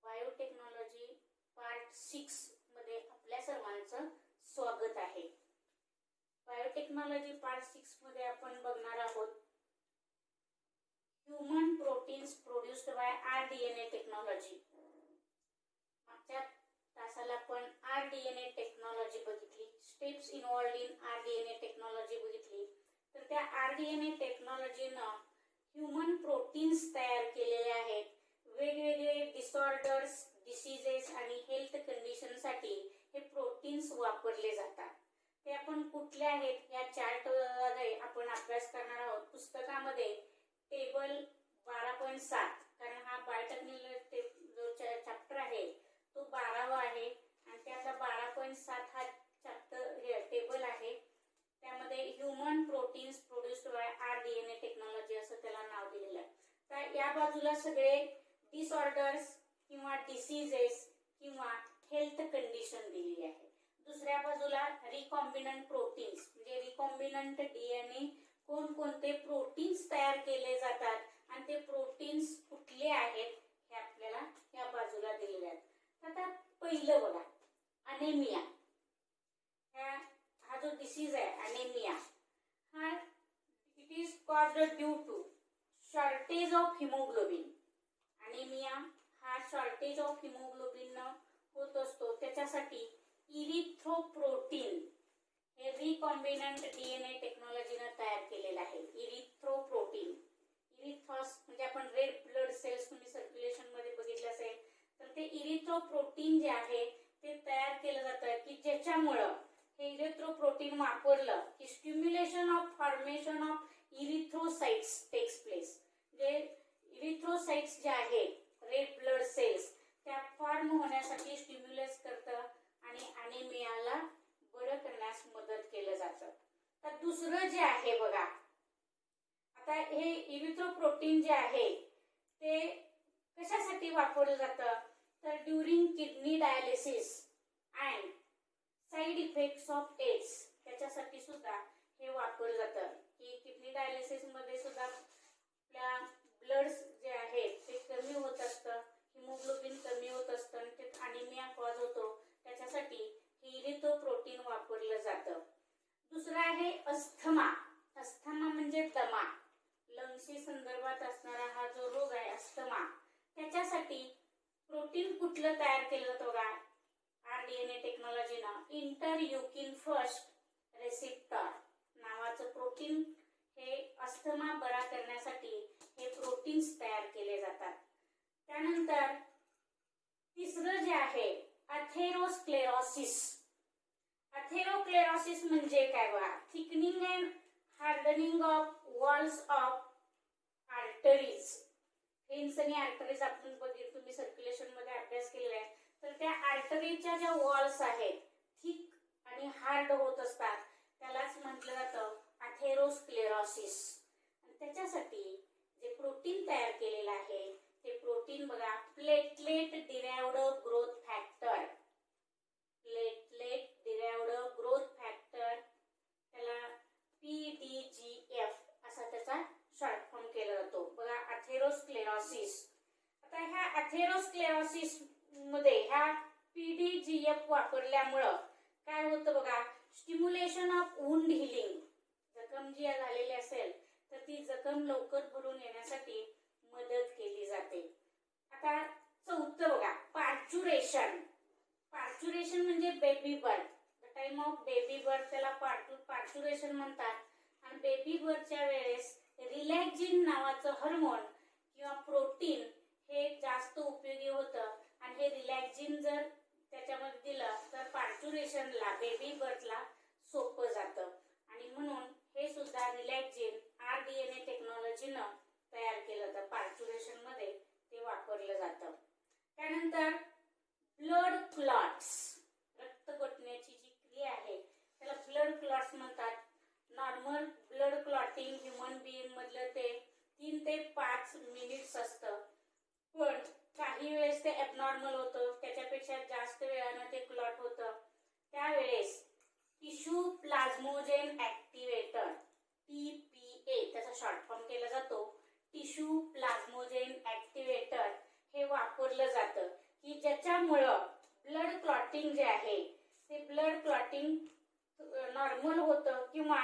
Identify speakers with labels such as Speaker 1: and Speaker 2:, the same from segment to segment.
Speaker 1: Biotechnology part 6 मध्ये आपल्या सर्वांचं स्वागत आहे. बायोटेक्नॉलॉजी पार्ट 6 मध्ये आपण बघणार आहोत human proteins produced by rDNA technology. मागच्या तासाला आपण आरडीएनए टेक्नॉलॉजी बघितली, steps involved in rDNA technology बघितली. तर त्या आरडीएनए टेक्नॉलॉजीनं ह्यूमन प्रोटीन्स तयार केलेले आहेत. वेगवेगळे डिसऑर्डर्स, डिसीजेस आणि हेल्थ कंडिशनसाठी हे प्रोटीन्स वापरले जातात. ते आपण कुठले आहेत या चार्टमध्ये आपण अभ्यास करणार आहोत. पुस्तकामध्ये टेबल 12.7 कारण हा बायोटेक्नॉलॉजी जो चॅप्टर आहे तो 12वा आहे आणि त्यातला 12.7 हा चॅप्टर टेबल आहे. त्यामध्ये human proteins produced by rDNA technology असं त्याला नाव दिलेलं आहे. तर या बाजूला सगळे डिसऑर्डर्स किंवा डिसीजेस किंवा हेल्थ कंडिशन दिली आहे. दुसऱ्या बाजूला रिकॉम्बिनंट प्रोटीन्स म्हणजे रिकॉम्बिनंट डीएनए कोणकोणते प्रोटीन्स तयार केले जातात आणि ते प्रोटीन्स कुठले आहेत हे आपल्याला या बाजूला दिलेले आहेत. आता पहिलं बघा, अनेमिया. हा जो डिसीज आहे अनेमिया, हा it is caused due to shortage of haemoglobin. Anaemia हा शॉर्टेज ऑफ हिमोग्लोबिन होत असतो. त्याच्यासाठी इरिथ्रोप्रोटीन हे रिकॉम्बिनंट डीएनए टेक्नॉलॉजीने तयार केलेलं आहे. इरिथ्रोप्रोटीन, इरिथ्रॉस म्हणजे आपण रेड ब्लड सेल्स तुम्ही सर्क्युलेशन मध्ये बघितलं असेल तर ते इरिथ्रोप्रोटीन जे आहे ते तयार केलं जातं की ज्याच्यामुळं हे इरिथ्रोप्रोटीन वापरलं की stimulation of formation of erythrocytes takes place. जे इरिथ्रोसाइट्स जे आहेत रेड ब्लड सेल्स त्या फॉर्म होण्यासाठी स्टिम्युलेट करतं आणि अनेमियाला बरं करण्यास मदत केलं जातं. तर दुसरं जे आहे बघा, आता हे इरिथ्रोप्रोटीन जे आहे ते कशासाठी वापरलं जातं तर during kidney dialysis and side effects of AIDS त्याच्यासाठी सुद्धा हे वापरलं जातं. की किडनी डायलिसिस मध्ये सुद्धा आपल्या ब्लड जे आहे ते कमी होत असतं, हिमोग्लोबिन कमी होत असतं आणि ते अनिमिया कॉज होतो. त्याच्यासाठी हे इरिथ्रोप्रोटीन वापरलं जातं. दुसरं आहे अस्थमा. अस्थमा म्हणजे दमा, लंग्सशी संदर्भात असणारा हा जो रोग आहे अस्थमा, त्याच्यासाठी प्रोटीन कुठलं तयार केलं जातं बघा आरडीएनए टेक्नॉलॉजीनं इंटरल्युकिन फर्स्ट रेसिप्टर नावाचं प्रोटीन हे अस्थमा बरा करण्यासाठी हे प्रोटीन्स तयार केले जातात. त्यानंतर तिसरं जे आहे अथेरोस्क्लेरोसिस. अथेरोस्क्लेरोसिस म्हणजे काय बघा, thickening and hardening of walls of arteries. Veins आणि आर्टरीज आपण बघितलं, तुम्ही सर्क्युलेशन मध्ये अभ्यास केलेला आहे. तर त्या आर्टरीच्या ज्या वॉल्स आहेत थिक आणि हार्ड होत असतात त्यालाच म्हटलं जातं अथेरोस्क्लेरोसिस. आणि त्याच्यासाठी जे प्रोटीन तयार केलेलं आहे ते प्रोटीन बघा platelet derived growth factor. Platelet derived growth factor त्याला पीडीजीएफ असा त्याचा शॉर्ट फॉर्म केला जातो बघा अथेरोस्क्लेरोसिस. आता ह्या अथेरोस्क्लेरोसिस मध्ये ह्या पीडीजीएफ वापरल्यामुळं काय होतं बघा, स्टिम्युलेशन ऑफ वुंड हिलिंग. जखम जी झालेली असेल तर ती जखम लवकर भरून येण्यासाठी मदत केली जाते. आता चौथं बघा पार्च्युरेशन. पार्च्युरेशन म्हणजे baby birth. The time of baby birth त्याला पार्च्युरेशन म्हणतात. आणि बेबी बर्थच्या वेळेस रिलॅक्झिन नावाचं हार्मोन किंवा प्रोटीन हे जास्त उपयोगी होतं आणि हे रिलॅक्झिन जर त्याच्यामध्ये दिलं तर पार्च्युरेशनला बेबी बर्थला सोपं जातं. आणि म्हणून हे सुद्धा रिलॅक्झिन आरडीएनए टेक्नॉलॉजीनं तयार केलं जातं. पार्च्युरेशन मध्ये ते वापरलं जातं. त्यानंतर ब्लड क्लॉट्स, रक्त गोठण्याची जी क्रिया आहे त्याला ब्लड क्लॉट्स म्हणतात. Normal blood clotting human being मधलं ते 3 ते 5 मिनिट्स असतं. पण काही वेळेस ते ॲबनॉर्मल होतं, त्याच्यापेक्षा जास्त वेळानं ते क्लॉट होतं. त्यावेळेस टिश्यू प्लाझ्मोजेन ऍक्टिव्हेटर टीपीए त्याचा शॉर्ट फॉर्म केला जातो. टिश्यू प्लाझ्मोजेन ऍक्टिव्हेटर हे वापरलं जातं. की ज्याच्यामुळं ब्लड क्लॉटिंग जे आहे ते ब्लड क्लॉटिंग नॉर्मल होतं किंवा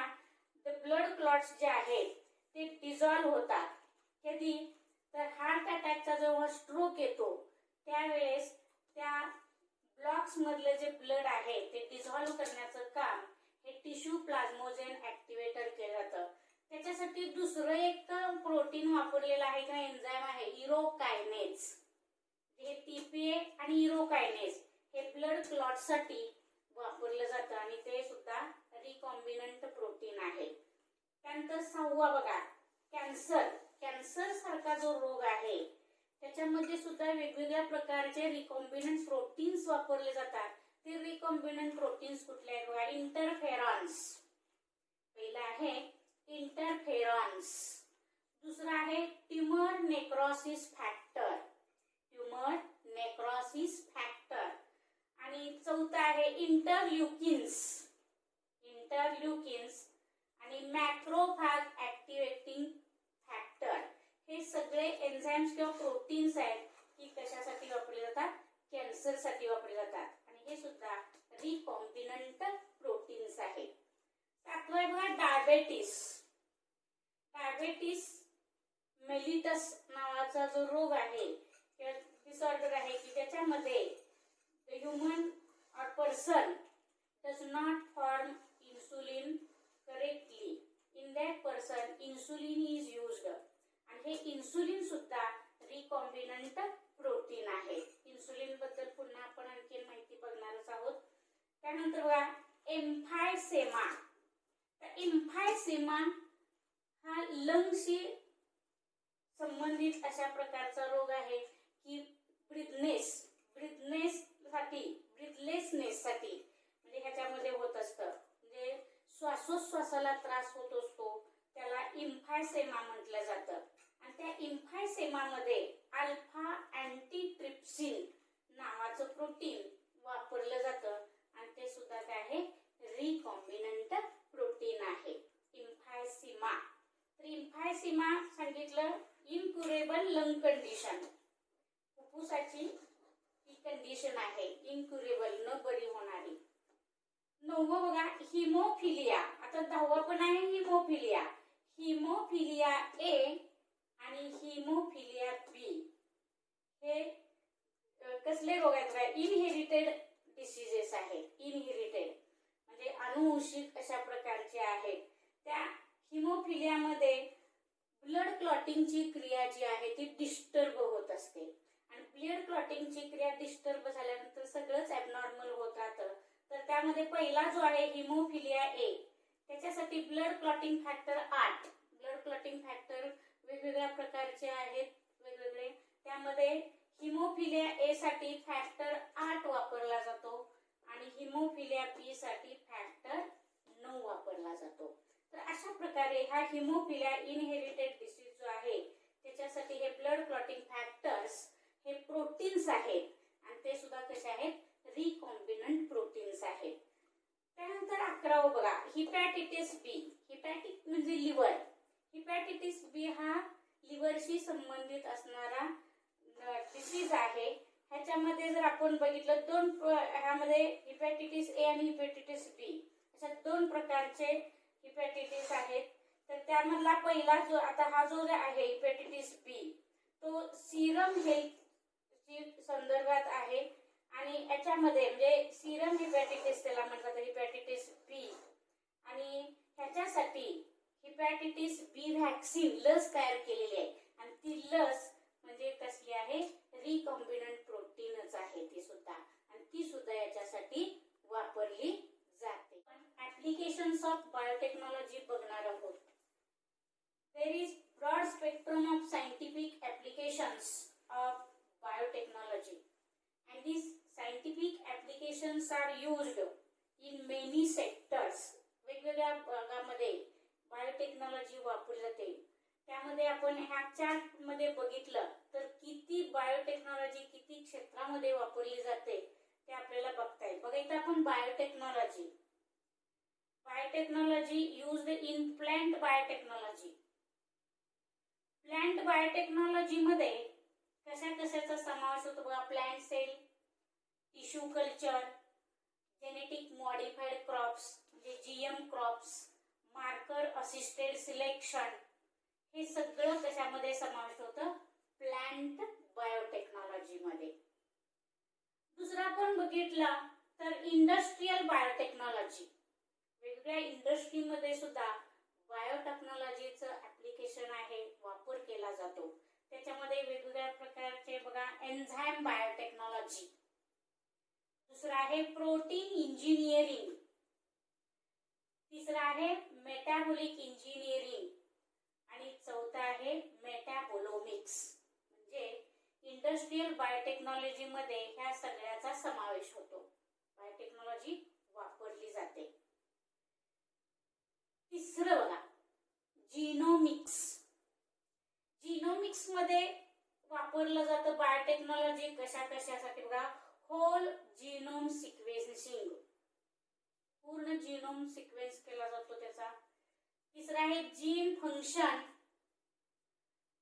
Speaker 1: ब्लड क्लॉट्स जे आहेत ते डिझॉल्व्ह होतात. कधी तर हार्ट अटॅकचा जेव्हा स्ट्रोक येतो त्यावेळेस त्या ब्लॉक्स मधले जे ब्लड आहे ते डिझॉल्व्ह करण्याचं काम हे टिश्यू प्लाझ्मोजेन ऍक्टिव्हेटर केलं जातं. त्याच्यासाठी दुसरं एक प्रोटीन वापरलेलं आहे किंवा एन्झाईम आहे इरोकायनेज. हे टीपीए आणि इरोकायनेज हे ब्लड क्लॉट साठी वापरलं जातं आणि ते सुद्धा रिकॉम्बिनंट प्रोटीन आहे. त्यानंतर 6वा बघा, कॅन्सर. कॅन्सर सारखा जो रोग आहे त्याच्यामध्ये सुद्धा वेगवेगळ्या प्रकारचे रिकॉम्बिनंट प्रोटीन्स वापरले जातात. ते रिकॉम्बिनंट प्रोटीन्स कुठले आहेत बघा, इंटरफेरॉन्स. पहिला आहे इंटरफेरॉन्स, दुसरा आहे tumour necrosis factor. Tumour necrosis factor. आणि चौथा आहे इंटरल्युकिन्स. इंटरल्युकिन्स आणि मॅक्रोफॅग ऍक्टिव्हेटिंग फॅक्टर. हे सगळे एन्झाईम्स किंवा प्रोटीन्स आहेत की कशासाठी वापरले जातात, कॅन्सर साठी वापरले जातात आणि हे सुद्धा रिकॉम्बिनंट प्रोटीन्स आहेत. 7वा आहे बघा डायबेटिस. डायबेटिस मेलिटस नावाचा जो रोग आहे किंवा डिसऑर्डर आहे की त्याच्यामध्ये the human or person does not form insulin correctly. In that person insulin is used. आणि हे इन्सुलिन सुद्धा रिकॉम्बिनंट प्रोटीन आहे. इन्सुलिन बद्दल पुन्हा आपण आणखी माहिती बघणारच आहोत. त्यानंतर बघा एम्फायसेमा. तर एम्फायसेमा हा लंग्सशी संबंधित अशा प्रकारचा रोग आहे की ब्रीथलेसनेस साठी म्हणजे ह्याच्यामध्ये होत असतं. म्हणजे श्वासोच्छवासाला त्रास होत असतो त्याला एम्फायसेमा म्हटलं जातं. आणि त्या एम्फायसेमामध्ये अल्फा अँटीट्रिप्सिन नावाचं प्रोटीन वापरलं जातं आणि ते सुद्धा काय आहे, रिकॉम्बिनंट प्रोटीन आहे. एम्फायसेमा. तर एम्फायसेमा सांगितलं इनक्युरेबल लंग कंडिशन. फुफ्फुसाची ही कंडिशन आहे इनक्युरेबल, न बरी होणारी. 9वं बघा हिमोफिलिया. आता 10वा पण आहे हिमोफिलिया. हिमोफिलिया ए आणि हिमोफिलिया बी हे कसले रोग आहेत काय, इनहेरिटेड डिसीजेस आहेत. इनहेरिटेड म्हणजे अनुवंशिक अशा प्रकारचे आहेत. त्या हिमोफिलियामध्ये ब्लड क्लॉटिंगची क्रिया जी आहे ती डिस्टर्ब होत असते आणि ब्लड क्लॉटिंगची क्रिया डिस्टर्ब झाल्यानंतर सगळंच ॲबनॉर्मल होत राहतं. तर त्यामध्ये पहिला जो आहे हिमोफिलिया ए, त्याच्यासाठी blood clotting factor 8. Blood clotting factor वेगवेगळ्या प्रकारचे आहेत वेगवेगळे. त्यामध्ये हिमोफिलिया ए साठी फॅक्टर 8 वापरला जातो आणि हिमोफिलिया बी साठी फॅक्टर 9 वापरला जातो. तर अशा प्रकारे हा हिमोफिलिया इनहेरिटेड डिसीज जो आहे त्याच्यासाठी हे ब्लड क्लॉटिंग फॅक्टर्स हे प्रोटीन्स आहेत आणि ते सुद्धा कसे आहेत, रिकॉम्बिनंट प्रोटीन्स आहेत. त्यानंतर 11वं बघा हिपॅटिटिस बी. हिपॅटिक म्हणजे लिव्हर. हिपॅटिटिस बी हा लिव्हरशी संबंधित असणारा डिसीज आहे. ह्याच्यामध्ये जर आपण बघितलं ह्यामध्ये हिपॅटिटिस ए आणि हिपॅटिटिस बी अशा 2 प्रकारचे हिपॅटिटिस आहेत. तर त्यामधला पहिला जो हा जो आहे हिपॅटिटिस बी तो सीरम हेल्थ संदर्भात आहे आणि याच्यामध्ये म्हणजे सीरम हिपॅटिटिस त्याला म्हणतात हिपॅटिटिस बी. आणि ह्याच्यासाठी हिपॅटिटिस बी व्हॅक्सिन लस तयार केलेली आहे आणि ती लस म्हणजे कसली आहे, रिकॉम्बिनंट प्रोटीनच आहे ती सुद्धा आणि ती सुद्धा याच्यासाठी वापरली जाते. ऍप्लिकेशन्स ऑफ बायोटेक्नॉलॉजी बघणार आहोत. There is broad spectrum of scientific applications of biotechnology and these scientific applications are used in many sectors. वेगवेगळ्या भागामध्ये बायोटेक्नॉलॉजी वापरली जाते. त्यामध्ये आपण ह्या चार्ट मध्ये बघितलं तर किती बायोटेक्नॉलॉजी किती क्षेत्रामध्ये वापरली जाते ते आपल्याला बघता येईल. बघा इथं आपण biotechnology used in plant biotechnology. Plant biotechnology मध्ये कशा कशाचा समावेश होतो बघा, plant cell, tissue culture, genetic modified crops म्हणजे GM crops, marker assisted selection, हे सगळं कशामध्ये समावेश होतं, प्लांट बायोटेक्नॉलॉजी मध्ये. दुसरा आपण बघितला तर इंडस्ट्रियल बायोटेक्नॉलॉजी. वेगवेगळ्या इंडस्ट्रीमध्ये सुद्धा बायोटेक्नॉलॉजीचं ऍप्लिकेशन आहे, वापर केला जातो. त्याच्यामध्ये वेगवेगळ्या प्रकारचे बघा एन्झाईम बायोटेक्नॉलॉजी. दुसरा आहे प्रोटीन इंजिनिअरिंग. तिसरा आहे मेटाबॉलिक इंजिनिअरिंग आणि चौथा आहे मेटाबोलोमिक्स. म्हणजे इंडस्ट्रियल बायोटेक्नॉलॉजी मध्ये ह्या सगळ्याचा समावेश होतो. बायोटेक्नॉलॉजी वापरली जाते. तिसरं बघा जीनोमिक्स. जीनोमिक्स मध्ये वापरलं जातं बायोटेक्नॉलॉजी कशा कशासाठी बघा, होल जीनोम सिक्वेन्सिंग, पूर्ण जीनोम सिक्वेन्स केला जातो त्याचा. तिसरा आहे जीन फंक्शन,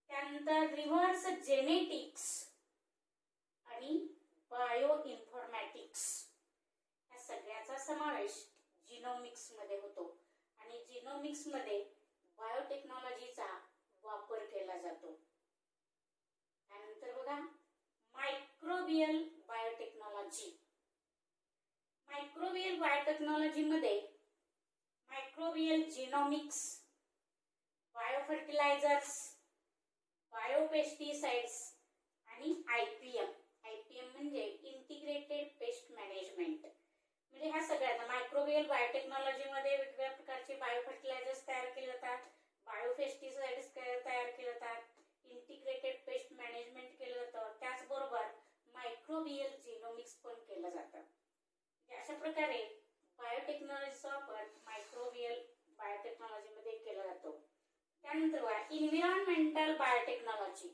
Speaker 1: त्यानंतर रिव्हर्स जेनेटिक्स आणि बायो इन्फॉर्मॅटिक्स. या सगळ्याचा समावेश जीनोमिक्स मध्ये होतो आणि जीनोमिक्स मध्ये बायोटेक्नॉलॉजीचा वापर केला जातो. त्यानंतर बघा मायक्रोबियल बायोटेक्नॉलॉजी. मायक्रोबियल बायोटेक्नॉलॉजी मध्ये मायक्रोबियल जीनोमिक्स, बायोफर्टिलायझर्स, बायोपेस्टिसाइड्स आणि आयपीएम. आयपीएम म्हणजे इंटिग्रेटेड पेस्ट मॅनेजमेंट. म्हणजे ह्या सगळ्याचा मायक्रोबियल बायोटेक्नॉलॉजी मध्ये वेगवेगळ्या प्रकारचे बायोफर्टिलायझर्स तयार केले जातात, बायोपेस्टिसाइड्स तयार केले जातात, इंटिग्रेटेड पेस्ट मॅनेजमेंट केलं जातं. त्याचबरोबर मायक्रोबियल जीनोमिक्स पण केलं जातं. अशा प्रकारे बायोटेक्नॉलॉजीचा वापर मायक्रोबियल बायोटेक्नॉलॉजी मध्ये केला जातो. त्यानंतर एन्व्हायरमेंटल बायोटेक्नॉलॉजी.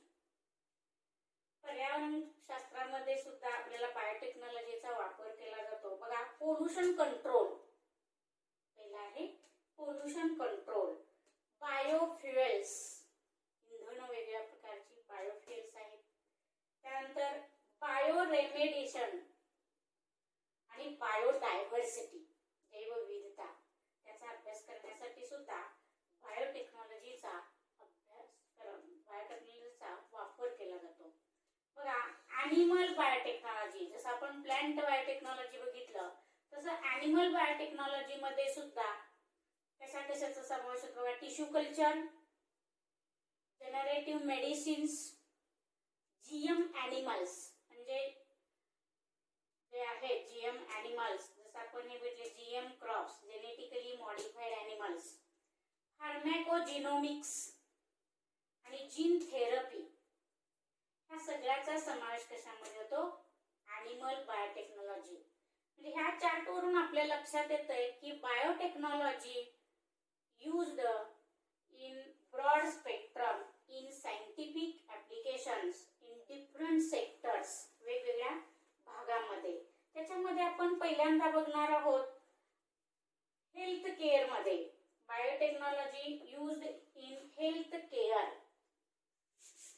Speaker 1: पर्यावरण शास्त्रामध्ये सुद्धा आपल्याला बायोटेक्नॉलॉजीचा वापर केला जातो. बघा पोल्युशन कंट्रोल. पहिला आहे पोल्युशन कंट्रोल. बायोफ्युएल्स, इंधन वेगवेगळ्या प्रकारची बायोफ्युएल्स आहेत. त्यानंतर बायो रेमेडिएशन आणि बायोडायव्हर्सिटी, जैवविविधता, त्याचा अभ्यास करण्यासाठी सुद्धा बायोटेक्नॉलॉजीचा वापर केला जातो. बघा ॲनिमल बायोटेक्नॉलॉजी. जसं आपण प्लांट बायोटेक्नॉलॉजी बघितलं तसं ॲनिमल बायोटेक्नॉलॉजी मध्ये सुद्धा कशा कशाचा समावेश होतो बघा, tissue culture, generative medicines, GM animals म्हणजे जे आहेत जीएम ॲनिमल्स, जसं आपण हे बघितले GM crops, genetically modified animals, pharmacogenomics आणि जीन थेरपी. ह्या सगळ्याचा समावेश कशामध्ये होतो, ॲनिमल बायोटेक्नॉलॉजी. म्हणजे ह्या चार्ट वरून आपल्या लक्षात येतंय की biotechnology used in broad spectrum in scientific applications in different sectors, वेगवेगळ्या भागामध्ये. त्याच्यामध्ये आपण पहिल्यांदा बघणार आहोत हेल्थ केअर मध्ये biotechnology used in health care.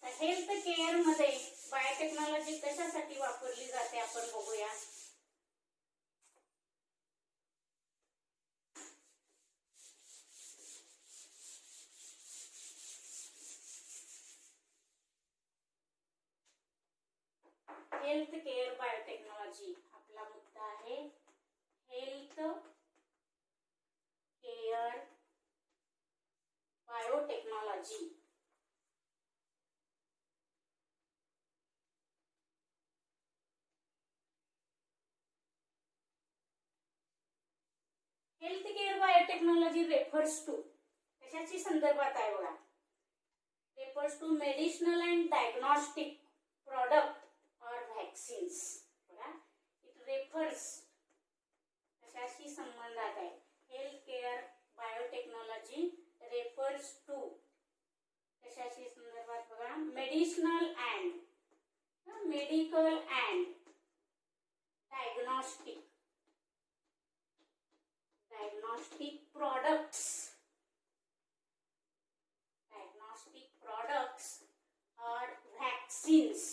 Speaker 1: Health care मध्ये बायोटेक्नॉलॉजी कशासाठी वापरली जाते आपण बघूया. Health care biotechnology. आपला मुद्दा आहे health care biotechnology. Health care biotechnology refers to, कशाची संदर्भात आहे बघा, refers to medicinal and diagnostic product or vaccines. बघा इट रेफर्स कशाशी संबंधात आहे, health care biotechnology refers to कशाशी संदर्भात बघा, medicinal and medical and diagnostic products or vaccines vaccines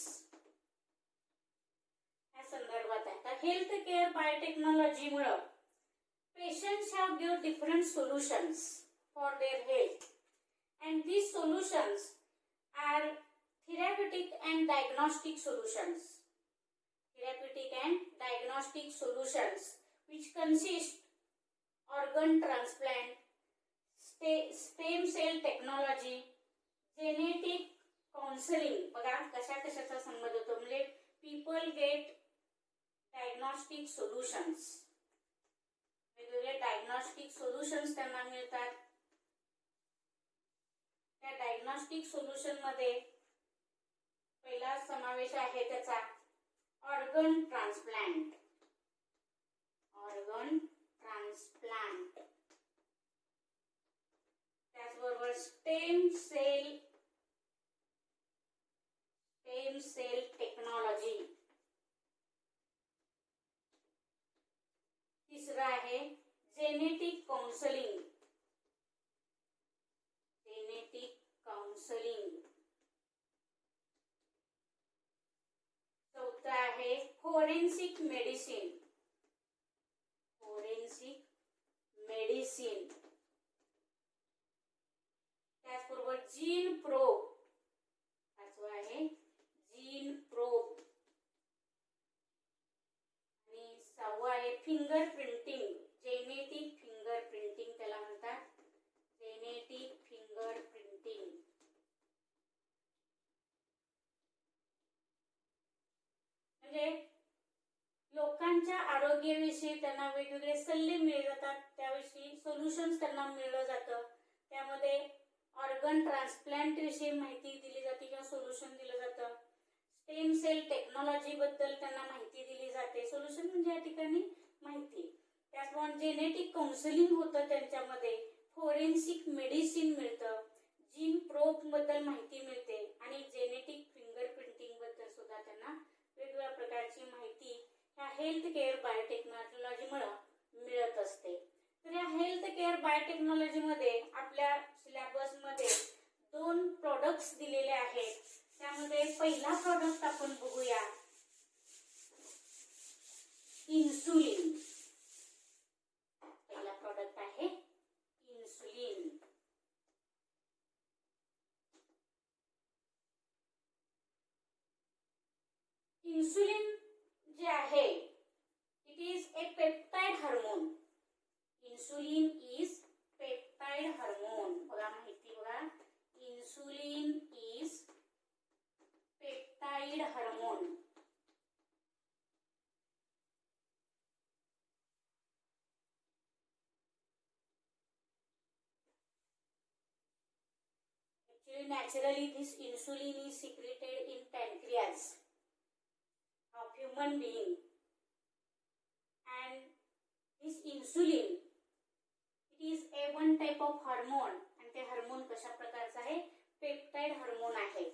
Speaker 1: या संदर्भात आहे. तर हेल्थ केअर बायोटेक्नॉलॉजीमुळे patients have give different solutions for their health and these solutions are therapeutic and diagnostic solutions. Therapeutic and diagnostic solutions which consist organ transplant, stem cell technology, genetic counseling. बघा कशा कशाचा संबंध होतो म्हणजे people get diagnostic solutions. वेगवेगळे diagnostic solutions त्यांना मिळतात. त्या डायग्नॉस्टिक सोल्युशन मध्ये पहिला समावेश आहे त्याचा ऑर्गन ट्रान्सप्लांट. ऑर्गन ट्रान्सप्लांट त्याचबरोबर स्टेम सेल टेक्नॉलॉजी. तिसरा आहे जेनेटिक काउन्सलिंग. चौथा आहे फोरेन्सिक मेडिसिन. त्याचबरोबर जीन प्रोब. पाचवा आहे जीन प्रोब. आणि सहावा आहे finger printing. Genetic finger printing त्याला म्हणतात. Genetic finger printing. म्हणजे लोकांच्या आरोग्याविषयी त्यांना वेगवेगळे सल्ले मिळले जातात, त्याविषयी सोल्युशन्स त्यांना मिळलं जातं. त्यामध्ये ऑर्गन ट्रान्सप्लांट विषयी माहिती दिली जाते किंवा सोल्युशन दिलं जातं. स्टेम सेल टेक्नॉलॉजी बद्दल त्यांना माहिती दिली जाते. सोल्युशन म्हणजे या ठिकाणी माहिती. त्याचप्रमाणे जेनेटिक काउन्सिलिंग होतं त्यांच्यामध्ये. फोरेन्सिक मेडिसिन मिळतं. जीन प्रोब बद्दल माहिती मिळते आणि जेनेटिक फिंगर प्रिंटिंग बद्दल सुद्धा त्यांना वेगवेगळ्या प्रकारची माहिती ह्या हेल्थ केअर बायोटेक्नॉलॉजीमुळे मिळत असते. तर या हेल्थ केअर बायोटेक्नॉलॉजी मध्ये आपल्या सिलेबस मध्ये 2 प्रोडक्ट्स दिलेले आहेत. त्यामध्ये पहिला प्रोडक्ट आपण बघूया इन्सुलिन. पहिला प्रोडक्ट आहे इन्सुलिन. इन्सुलिन जे आहे it is a peptide hormone. Insulin is peptide hormone. बघा माहिती बघा. Insulin is peptide hormone. Actually, naturally, this insulin is secreted in pancreas of human being, and this insulin it is a one type of hormone, and ते hormone कशा प्रकारचा आहे? Peptide hormone आहे.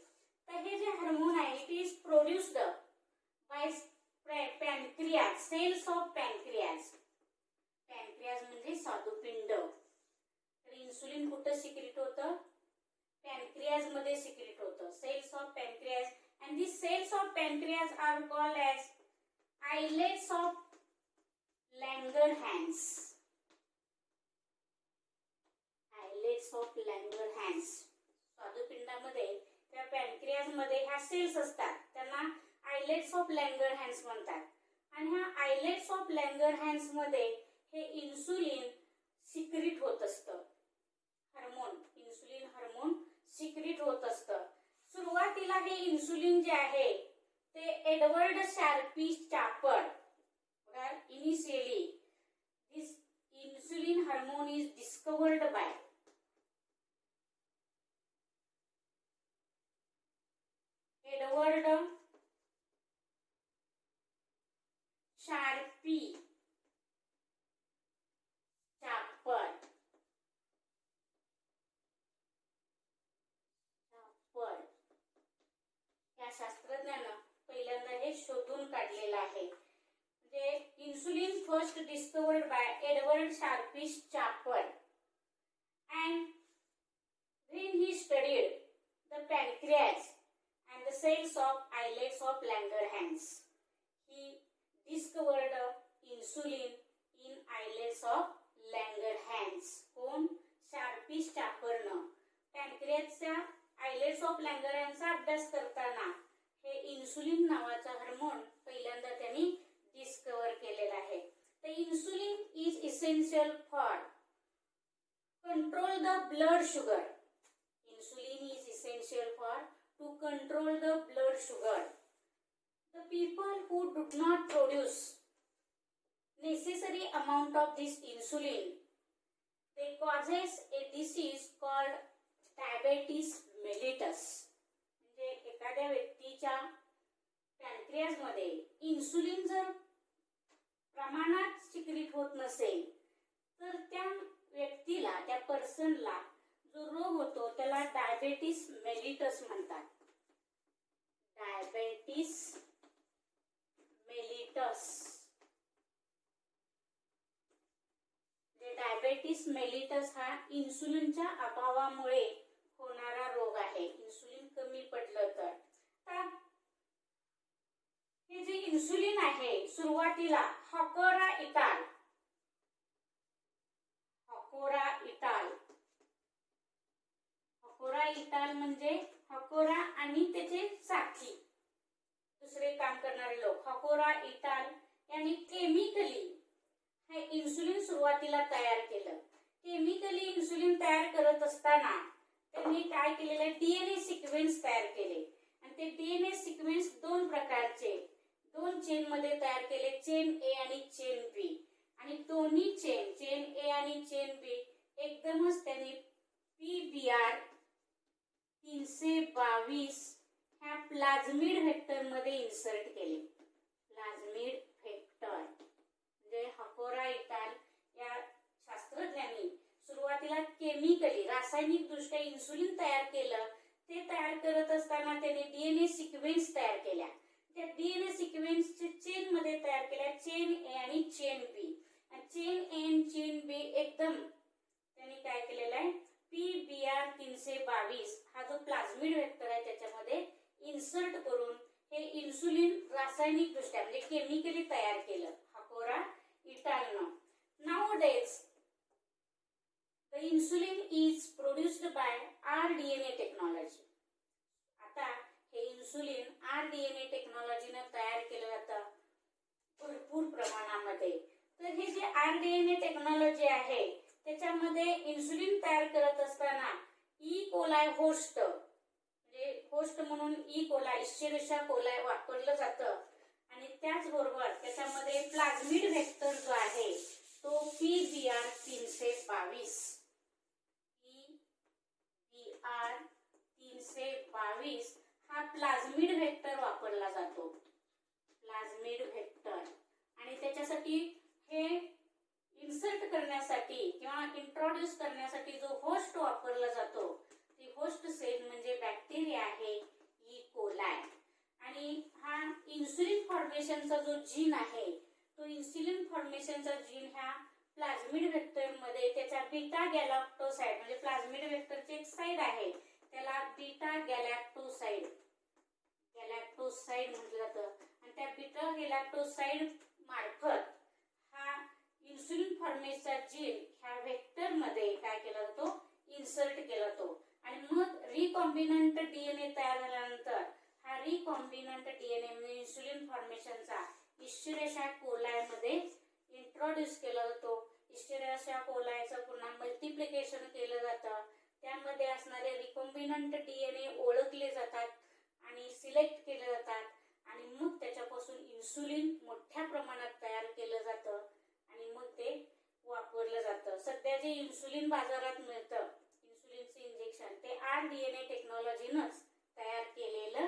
Speaker 1: तर हे जे हार्मोन आहे it is produced by pancreas, cells of pancreas. Pancreas म्हणजे स्वादुपिंड. तर इन्सुलिन कुठे सिक्रेट होतं? पॅनक्रियाज मध्ये सिक्रेट होतं. Cells of pancreas. and these cells of pancreas are called as islets of Langerhans. Islets of Langerhans. स्वादुपिंडामध्ये त्या pancreas मध्ये ह्या सेल्स असतात, त्यांना आयलेट्स ऑफ लँगरहॅन्स म्हणतात. आणि ह्या आयलेट्स ऑफ लँगरहॅन्स मध्ये हे इन्सुलिन सिक्रेट होत असतं. हार्मोन, इन्सुलिन हार्मोन सिक्रेट होत असतं. सुरुवातीला हे इन्सुलिन जे आहे ते Edward Sharpey Schafer. Initially this insulin hormone is discovered by Edward Sharpey Schafer. या शास्त्रज्ञानं पहिल्यांदा हे शोधून काढलेलं आहे. म्हणजे insulin first discovered by Edward Sharpey Schafer, and when he studied the pancreas and the cells of islets of Langerhans. He discovered insulin in islets of Langerhans. कोण? Sharpy स्टाफरनं पॅनक्रियासच्या islets of लँगरहॅन्सचा अभ्यास करताना हे इन्सुलिन नावाचा hormone पहिल्यांदा त्यांनी डिस्कवर केलेला आहे. तर insulin is essential for control the blood sugar. Insulin is essential for to control the blood sugar. The people who do not produce necessary amount of this insulin, they causes a disease called diabetes mellitus. म्हणजे एखाद्या व्यक्तीच्या पॅनक्रियास मध्ये insulin जर प्रमाणात secrete होत नसेल तर त्या व्यक्तीला, त्या पर्सनला जो रोग होतो त्याला डायबेटिस मेलिटस म्हणतात. Diabetes mellitus. डायबेटिस मेलिटस हा इन्सुलिनच्या अभावामुळे होणारा रोग आहे. इन्सुलिन कमी पडलं तर हे जे इन्सुलिन आहे सुरुवातीला हकोरा इटाल म्हणजे हकोरा आणि त्याचे साथी दुसरे काम करणारे लोक, हकोरा इटाल यांनी केमिकली हे इन्सुलिन सुरुवातीला तयार केलं. केमिकली इन्सुलिन तयार करत असताना त्यांनी काय केलेलं, डीएनए सिक्वेन्स तयार केले आणि ते डीएनए सिक्वेन्स दोन प्रकारचे, दोन चेन मध्ये तयार केले, चेन ए आणि चेन बी. आणि दोन्ही चेन ए आणि चेन बी एकदमच त्यांनी PBR 322 ह्या प्लाझमिड व्हेक्टर मध्ये इन्सर्ट केले. प्लाझमिड व्हेक्टर म्हणजे हकोरा इटाल या शास्त्रज्ञांनी सुरुवातीला केमिकली रासायनिक दृष्ट्या इन्सुलिन तयार केलं. ते तयार करत असताना त्यांनी डीएनए सिक्वेन्स तयार केल्या. त्या डीएनए सिक्वेन्सचे चेन मध्ये तयार केल्या, चेन ए आणि चेन बी. चेन ए आणि चेन बी एकदम त्यांनी काय केलेलं आहे, PBR 322 हा जो प्लाझमिड व्हेक्टर आहे त्याच्यामध्ये इन्सर्ट करून हे इन्सुलिन रासायनिक दृष्ट्या म्हणजे केमिकली तयार केलं हकोरा इटालनं. Nowadays the insulin is produced by rDNA technology. आता हे इन्सुलिन rDNA टेक्नॉलॉजीनं तयार केलं जातं भरपूर प्रमाणामध्ये. तर हे जे rDNA टेक्नॉलॉजी आहे त्याच्यामध्ये इन्सुलिन तयार करत असताना ई कोलाय होस्ट म्हणजे होस्ट म्हणून ई कोलाय इश्चेरिशा कोलाय वापरलं जातं. आणि त्याचबरोबर त्याच्यामध्ये प्लाझमिड व्हेक्टर जो आहे तो PBR 322 हा प्लाझमिड व्हेक्टर वापरला जातो. Plasmid vector. आणि त्याच्यासाठी हे इन्सर्ट करण्यासाठी किंवा इंट्रोड्यूस करण्यासाठी जो होस्ट वापरला जातो ती होस्ट सेल म्हणजे बॅक्टेरिया आहे ई कोलाय. आणि हा इन्सुलिन फॉर्मेशनचा जो जीन आहे तो इन्सुलिन फॉर्मेशनचा जीन ह्या प्लाझमिड व्हेक्टर मध्ये त्याचा बीटा गॅलॅक्टोसाइड म्हणजे प्लाझमिड व्हेक्टरची एक साइड आहे त्याला बीटा गॅलॅक्टोसाइड म्हटलं जातं. आणि त्या बीटा गॅलॅक्टोसाइड मार्फत हा इन्सुलिन फॉर्मेशनचा जीन ह्या व्हेक्टर मध्ये काय केला जातो, इन्सर्ट केला जातो. आणि मग रिकॉम्बिनंट डीएनए तयार झाल्यानंतर हा रिकॉम्बिनंट डीएनए म्हणजे इन्सुलिन फॉर्मेशनचा इश्चेरिशा कोलाय मध्ये इंट्रोड्यूस केला जातो. इश्चेरिशा कोलायचं पुन्हा मल्टिप्लिकेशन केलं जातं. त्यामध्ये असणारे रिकॉम्बिनंट डीएनए ओळखले जातात आणि सिलेक्ट केले जातात. आणि मग त्याच्यापासून इन्सुलिन मोठ्या प्रमाणात तयार केलं जातं आणि मग ते वापरलं जातं. सध्या जे इन्सुलिन बाजारात मिळतं इन्सुलिनचं इंजेक्शन ते rDNA टेक्नॉलॉजीनंच तयार केलेलं